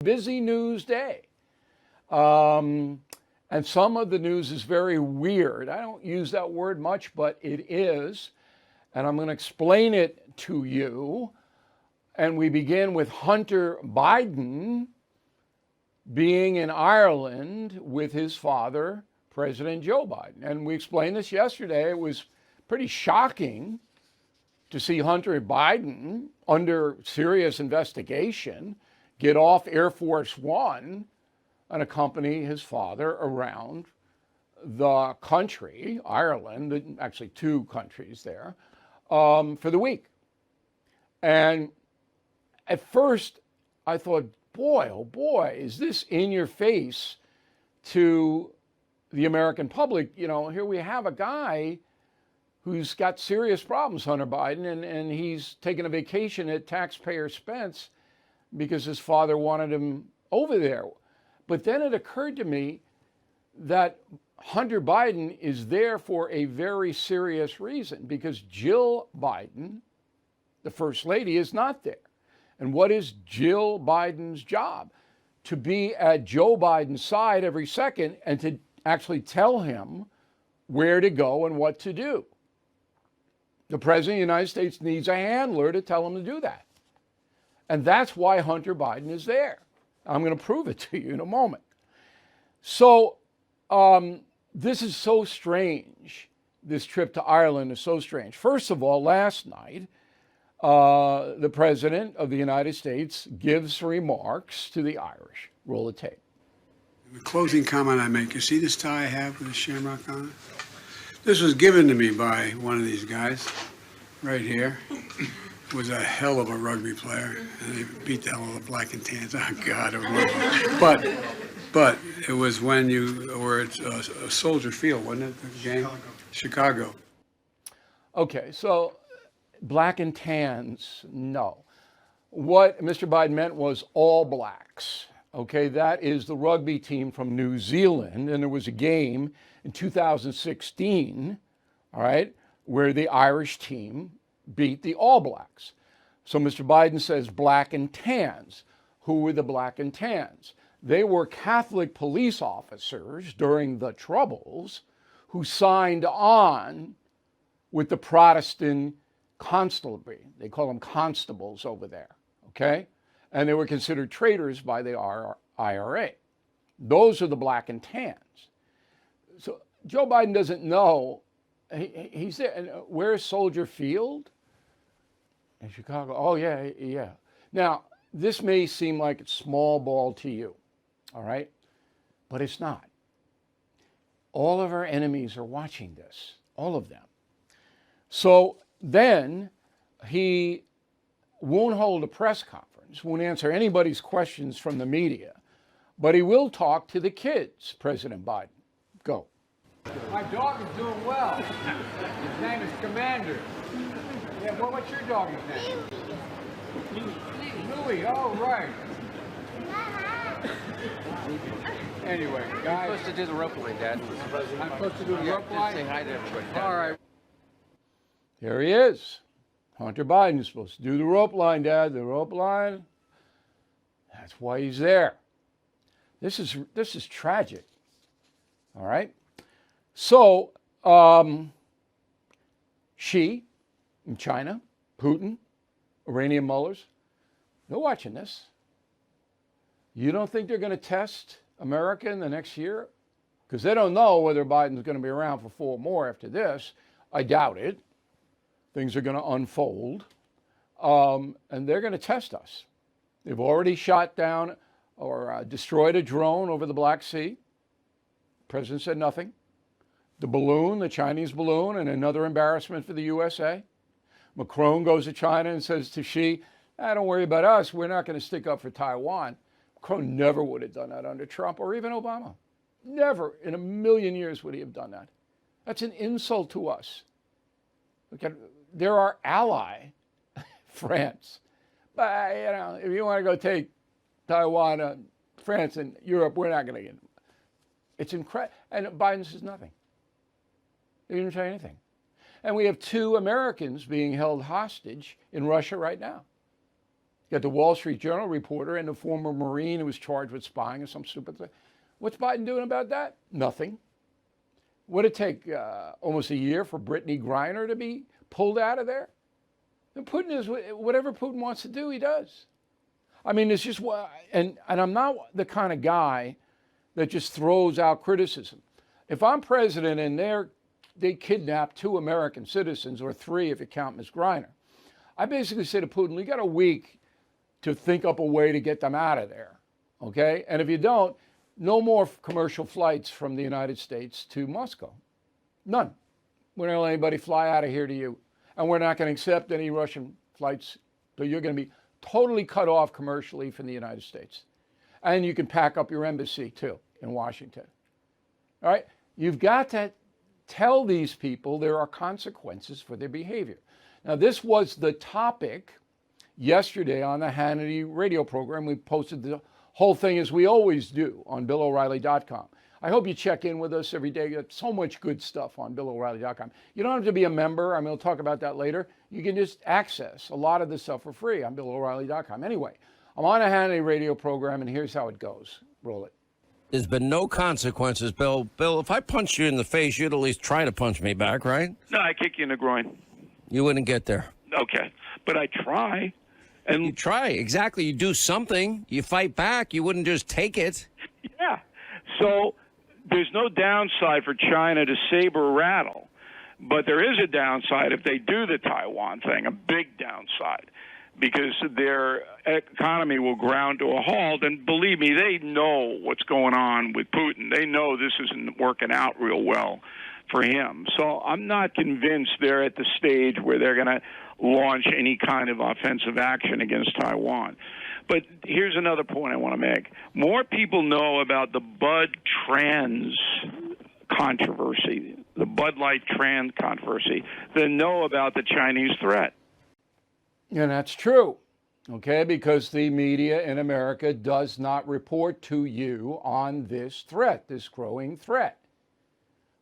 Busy news day. And some of the news is very weird. I don't use that word much, but it is. And I'm going to explain it to you. And we begin with Hunter Biden being in Ireland with his father, President Joe Biden. And we explained this yesterday. It was pretty shocking to see Hunter Biden under serious investigation get off Air Force One and accompany his father around the country, Ireland, actually two countries there, for the week. And at first I thought, boy, oh boy, is this in your face to the American public? You know, here we have a guy who's got serious problems, Hunter Biden, and he's taking a vacation at taxpayer expense because his father wanted him over there. But then it occurred to me that Hunter Biden is there for a very serious reason, because Jill Biden, the First Lady, is not there. And what is Jill Biden's job? To be at Joe Biden's side every second and to actually tell him where to go and what to do. The President of the United States needs a handler to tell him to do that. And that's why Hunter Biden is there. I'm going to prove it to you in a moment. So this is so strange. This trip to Ireland is so strange. First of all, last night, the President of the United States gives remarks to the Irish. Roll the tape. The closing comment I make, you see this tie I have with the shamrock on it? This was given to me by one of these guys right here. Was a hell of a rugby player, and they beat the hell out of the black and tans. Oh God, but it was when you were at a Soldier Field, wasn't it? The game, Chicago. Okay, so black and tans, no. What Mr. Biden meant was all blacks. Okay, that is the rugby team from New Zealand, and there was a game in 2016, all right, where the Irish team beat the All Blacks. So Mr. Biden says black and tans. Who were the black and tans? They were Catholic police officers during the Troubles who signed on with the Protestant constabulary. They call them constables over there, okay? And they were considered traitors by the IRA. Those are the black and tans. So Joe Biden doesn't know. He's there. And where's Soldier Field? In Chicago. Oh, yeah. Now, this may seem like it's small ball to you, all right? But it's not. All of our enemies are watching this, all of them. So then he won't hold a press conference, won't answer anybody's questions from the media, but he will talk to the kids, President Biden. Go. My dog is doing well. His name is Commander. Yeah, what's your dog's name? Louie. Oh, right. Anyway, guys. You're supposed to do the rope line, Dad. I'm supposed to do the rope line? Say hi to everybody. All right. Here he is. Hunter Biden is supposed to do the rope line, Dad. The rope line. That's why he's there. This is tragic. All right. So, Xi in China, Putin, Iranian mullahs, they're watching this. You don't think they're going to test America in the next year? Because they don't know whether Biden's going to be around for 4 more after this. I doubt it. Things are going to unfold. And they're going to test us. They've already shot down or destroyed a drone over the Black Sea. The president said nothing. The balloon, the Chinese balloon, and another embarrassment for the USA. Macron goes to China and says to Xi, don't worry about us. We're not going to stick up for Taiwan. Macron never would have done that under Trump or even Obama. Never in a million years would he have done that. That's an insult to us. Look at, they're our ally, France. But, if you want to go take Taiwan, France, and Europe, we're not going to get them. It's incredible. And Biden says nothing. He didn't say anything. And we have 2 Americans being held hostage in Russia right now. You got the Wall Street Journal reporter and the former Marine who was charged with spying or some stupid thing. What's Biden doing about that? Nothing. Would it take almost a year for Brittany Griner to be pulled out of there? And Putin is, whatever Putin wants to do, he does. I mean, it's just, and I'm not the kind of guy that just throws out criticism. If I'm president and they kidnap 2 American citizens, or 3 if you count Ms. Griner, I basically say to Putin, we got a week to think up a way to get them out of there, okay? And if you don't, no more commercial flights from the United States to Moscow. None. We're not going to let anybody fly out of here to you. And we're not going to accept any Russian flights. So you're going to be totally cut off commercially from the United States. And you can pack up your embassy, too, in Washington. All right? You've got to tell these people there are consequences for their behavior. Now, this was the topic yesterday on the Hannity radio program. We posted the whole thing, as we always do, on BillO'Reilly.com. I hope you check in with us every day. You got so much good stuff on BillO'Reilly.com. You don't have to be a member. I mean, we'll talk about that later. You can just access a lot of this stuff for free on BillO'Reilly.com. Anyway, I'm on a Hannity radio program, and here's how it goes. Roll it. There's been no consequences, Bill. Bill, if I punched you in the face, you'd at least try to punch me back, right? No, I kick you in the groin. You wouldn't get there. Okay, but I try. And You try, exactly. You do something. You fight back. You wouldn't just take it. yeah, so there's no downside for China to saber rattle, but there is a downside if they do the Taiwan thing, a big downside, because their economy will ground to a halt. And believe me, they know what's going on with Putin. They know this isn't working out real well for him. So I'm not convinced they're at the stage where they're going to launch any kind of offensive action against Taiwan. But here's another point I want to make. More people know about the Bud trans controversy, the Bud Light trans controversy, than know about the Chinese threat. And that's true, okay, because the media in America does not report to you on this threat, this growing threat.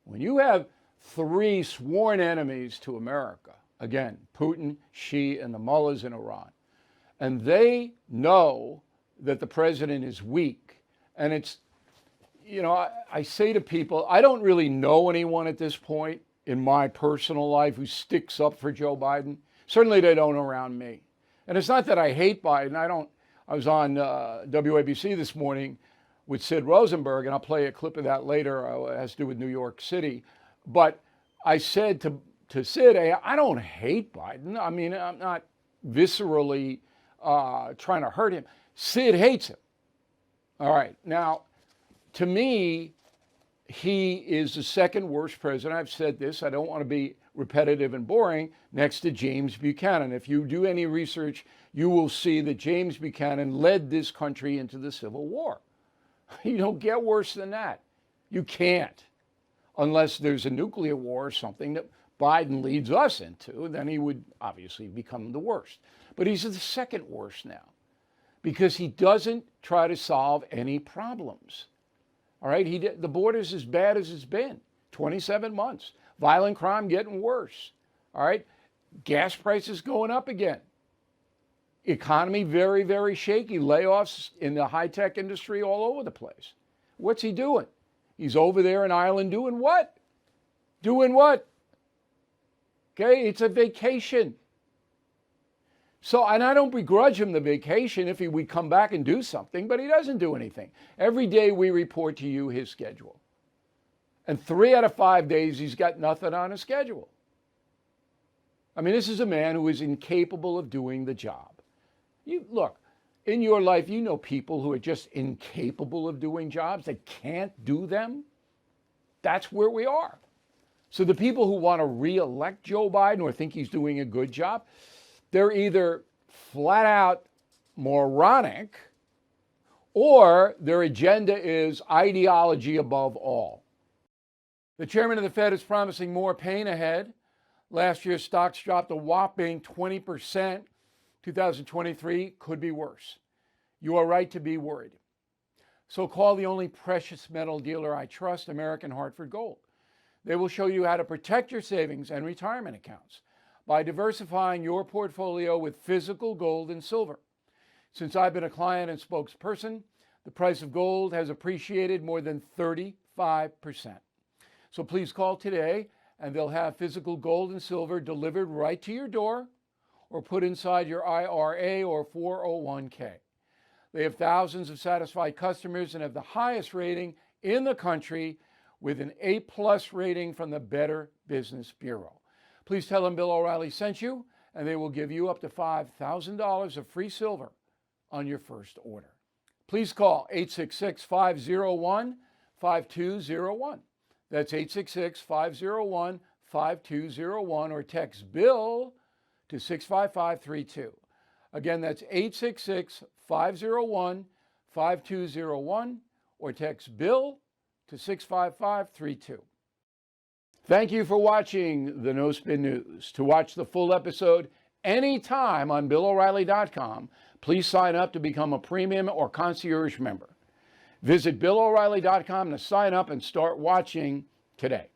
When you have 3 sworn enemies to America, again, Putin, Xi, and the mullahs in Iran, and they know that the president is weak, and it's, you know, I say to people, I don't really know anyone at this point in my personal life who sticks up for Joe Biden. Certainly they don't around me. And it's not that I hate Biden. I was on WABC this morning with Sid Rosenberg, and I'll play a clip of that later. It has to do with New York City. But I said to Sid, hey, I don't hate Biden. I mean, I'm not viscerally trying to hurt him. Sid hates him. All right. Now, to me, he is the second worst president. I've said this. I don't want to be repetitive and boring, next to James Buchanan. If you do any research, you will see that James Buchanan led this country into the Civil War. You don't get worse than that. You can't. Unless there's a nuclear war or something that Biden leads us into, then he would obviously become the worst. But he's the second worst now because he doesn't try to solve any problems. All right, the border's as bad as it's been, 27 months. Violent crime getting worse. All right, gas prices going up again. Economy very, very shaky. Layoffs in the high-tech industry all over the place. What's he doing? He's over there in Ireland doing what? Doing what? Okay, it's a vacation. So, and I don't begrudge him the vacation if he would come back and do something, but he doesn't do anything. Every day we report to you his schedule. And 3 out of 5 days, he's got nothing on his schedule. I mean, this is a man who is incapable of doing the job. You look, in your life, you know people who are just incapable of doing jobs, that can't do them. That's where we are. So the people who want to re-elect Joe Biden or think he's doing a good job, they're either flat out moronic or their agenda is ideology above all. The chairman of the Fed is promising more pain ahead. Last year, stocks dropped a whopping 20%. 2023 could be worse. You are right to be worried. So call the only precious metal dealer I trust, American Hartford Gold. They will show you how to protect your savings and retirement accounts by diversifying your portfolio with physical gold and silver. Since I've been a client and spokesperson, the price of gold has appreciated more than 35%. So please call today and they'll have physical gold and silver delivered right to your door or put inside your IRA or 401k. They have thousands of satisfied customers and have the highest rating in the country with an A+ rating from the Better Business Bureau. Please tell them Bill O'Reilly sent you, and they will give you up to $5,000 of free silver on your first order. Please call 866-501-5201. That's 866-501-5201 or text BILL to 65532. Again, that's 866-501-5201 or text BILL to 65532. Thank you for watching the No Spin News. To watch the full episode anytime on BillO'Reilly.com, please sign up to become a premium or concierge member. Visit BillO'Reilly.com to sign up and start watching today.